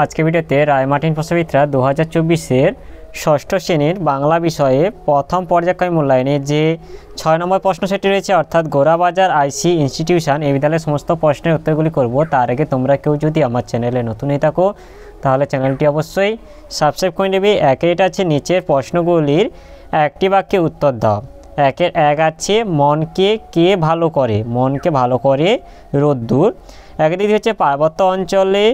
আজকে ভিডিওতে রায়মার্টিন প্রশ্নবিদরা 2024-এর ষষ্ঠ শ্রেণীর বাংলা বিষয়ে প্রথম পর্যায়ক্রমিক মূল্যায়নে যে 6 নম্বর প্রশ্ন সেটি রয়েছে, অর্থাৎ গোরাবাজার আইসি ইনস্টিটিউশন এই বিদ্যালয়ের সমস্ত প্রশ্নের উত্তরগুলি করব। তার আগে তোমরা কেউ যদি আমার চ্যানেলে নতুন হয়ে থাকো তাহলে চ্যানেলটি অবশ্যই সাবস্ক্রাইব করে নেবে। একের এটা আছে নিচের প্রশ্নগুলির একটি বাক্যে উত্তর দাও। একের এক আছে মনকে কে ভালো করে, মনকে ভালো করে রোদ্দুর। একদিকে হচ্ছে পার্বত্য অঞ্চলে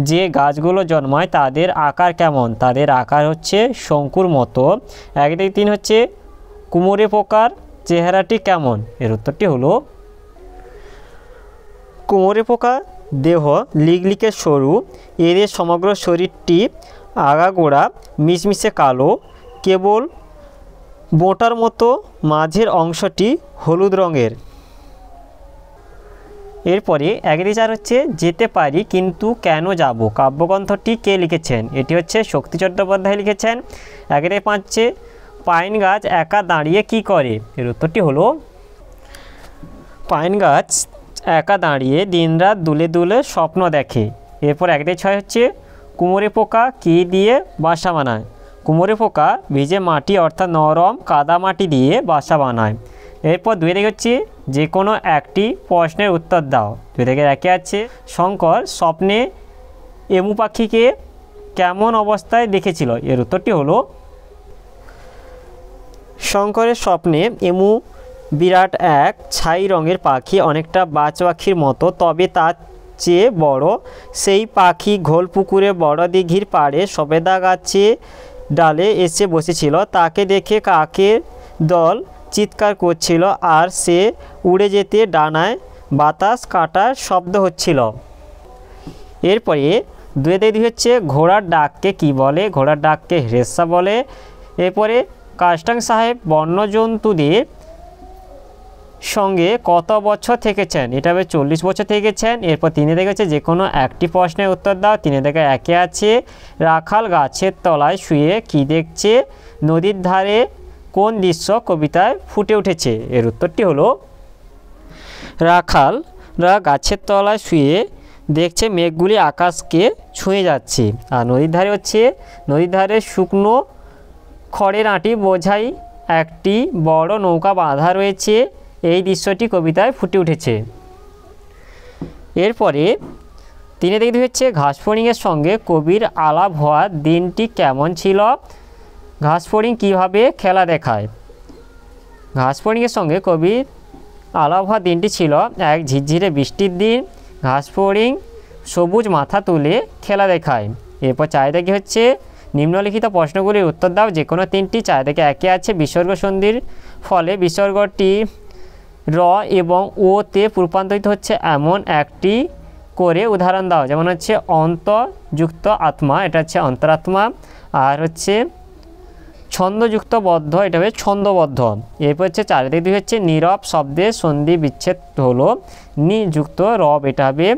যে গাছগুলো জন্মায় তাদের আকার কেমন, তাদের আকার হচ্ছে শঙ্কুর মতো। একদিকে 3 হচ্ছে কুমোরে পোকার চেহারাটি কেমন, এর উত্তরটি হলো কুমোরে পোকা দেহ লিগলিকে সরু, এদের সমগ্র শরীরটি আগাগোড়া মিশমিশে কালো, কেবল বোঁটার মতো মাঝের অংশটি হলুদ রঙের। এরপরে 1-4 হচ্ছে যেতে পারি কিন্তু কেন যাব, কাব্যগ্রন্থটি কে লিখেছেন, এটি হচ্ছে শক্তি চট্টোপাধ্যায় লিখেছেন। 1-5 হচ্ছে পাইন গাছ একা দাঁড়িয়ে কি করে, এর উত্তরটি হলো পাইন গাছ একা দাঁড়িয়ে দিনরাত দুলে দুলে স্বপ্ন দেখে। এরপর 1-6 হচ্ছে কুমোরে পোকা কী দিয়ে বাসা বানায়, কুমোরে পোকা ভিজে মাটি অর্থাৎ নরম কাদা মাটি দিয়ে বাসা বানায়। এরপর 2 হচ্ছে যে কোনো একটি প্রশ্নের উত্তর দাও। 2-1 আছে শঙ্কর স্বপ্নে এমু পাখিকে কেমন অবস্থায় দেখেছিল, এর উত্তরটি হলো শঙ্করের স্বপ্নে এমু বিরাট এক ছাই রঙের পাখি, অনেকটা বাজ পাখির মতো, তবে তার চেয়ে বড়। সেই পাখি ঘোল পুকুরে বড় দিঘির পাড়ে সবেদা গাছে ডালে এসে বসেছিল। তাকে দেখে কাকের দল চিৎকার করছিল আর সে উড়ে যেতে ডানায় বাতাস কাটার শব্দ হচ্ছিল। এরপরে 2 হচ্ছে ঘোড়ার ডাককে কি বলে, ঘোড়ার ডাককে হ্রেসা বলে। এরপরে কাস্টাং সাহেব বন্যজন্তুদের সঙ্গে কত বছর থেকেছেন, এটা হবে 40 বছর থেকেছেন। এরপর 3 হচ্ছে যে কোনো একটি প্রশ্নের উত্তর দাও। 3-1 আছে রাখাল গাছের তলায় শুয়ে কি দেখছে, নদীর ধারে কোন দৃশ্য কবিতায় ফুটে উঠেছে, এর উত্তরটি হলো রাখালরা গাছের তলায় শুয়ে দেখছে মেঘগুলি আকাশকে ছুঁয়ে যাচ্ছে। আর নদীর ধারে হচ্ছে নদীর ধারে শুকনো খড়ের আঁটি বোঝাই একটি বড় নৌকা বাঁধা রয়েছে, এই দৃশ্যটি কবিতায় ফুটে উঠেছে। এরপরে 3 হচ্ছে ঘাসফড়িংয়ের সঙ্গে কবির আলাপ হওয়ার দিনটি কেমন ছিল, ঘাসফড়িং কীভাবে খেলা দেখায়। ঘাসফড়িংয়ের সঙ্গে কবির আলাপ হওয়ার দিনটি ছিল এক ঝিরঝিরে বৃষ্টির দিন, ঘাসফড়িং সবুজ মাথা তুলে খেলা দেখায়। এরপর 4 হচ্ছে নিম্নলিখিত প্রশ্নগুলির উত্তর দাও, যে কোনো 3টি। 4-1 আছে বিসর্গ সন্ধির ফলে বিসর্গটি র এবং ওতে রূপান্তরিত হচ্ছে এমন একটি করে উদাহরণ দাও, যেমন হচ্ছে অন্তযুক্ত আত্মা, এটা হচ্ছে অন্তরাত্মা। আর হচ্ছে ছন্দযুক্ত বদ্ধ, এটা হবে ছন্দবদ্ধ। এরপর হচ্ছে 4-2 হচ্ছে নীরব শব্দের সন্ধি বিচ্ছেদ হলো নিযুক্ত রব, এটা হবে।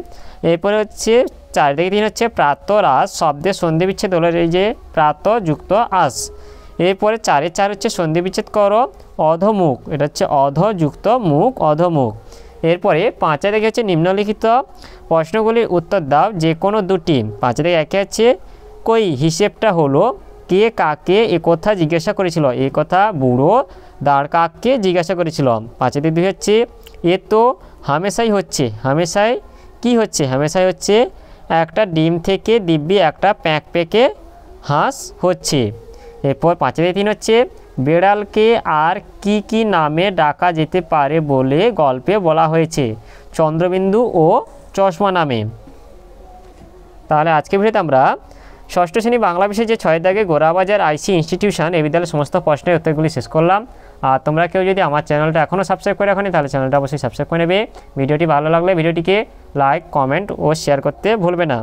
এরপরে হচ্ছে 4-3 হচ্ছে প্রাতরাস শব্দের সন্ধি বিচ্ছেদ হলো এই যে প্রাতযুক্ত আস। এরপরে 4-4 হচ্ছে সন্ধি বিচ্ছেদ করো অধমুখ, এটা হচ্ছে অধযুক্ত মুখ অধমুখ। এরপরে 5 হচ্ছে নিম্নলিখিত প্রশ্নগুলির উত্তর দাও, যে কোনো 2টি। 5-1 আছে কই হিসেবটা হলো কে কাকে এ কথা জিজ্ঞাসা করেছিল, এ কথা বুড়ো দাঁড় কাককে জিজ্ঞাসা করেছিল। 5-2 হচ্ছে এ তো হামেশাই হচ্ছে, হামেশাই কি হচ্ছে, হামেশাই হচ্ছে একটা ডিম থেকে দিব্যি একটা প্যাঁক পেকে হাঁস হচ্ছে। এরপর 5-3 হচ্ছে বেড়ালকে আর কি কি নামে ডাকা যেতে পারে বলে গল্পে বলা হয়েছে, চন্দ্রবিন্দু ও চশমা নামে। তাহলে আজকে ভিডিওতে আমরা ষষ্ঠ শ্রেণী বাংলা বিষয়ে যে 6 গোরাবাজার আইসি ইনস্টিটিউশন এই বিদ্যালয়ের সমস্ত প্রশ্নের উত্তরগুলি শেষ করলাম। আর তোমরা কেউ যদি আমার চ্যানেলটা এখনও সাবস্ক্রাইব করে রাখোনি তাহলে চ্যানেলটা অবশ্যই সাবস্ক্রাইব করে নেবে। ভিডিওটি ভালো লাগলে ভিডিওটিকে লাইক কমেন্ট ও শেয়ার করতে ভুলবে না।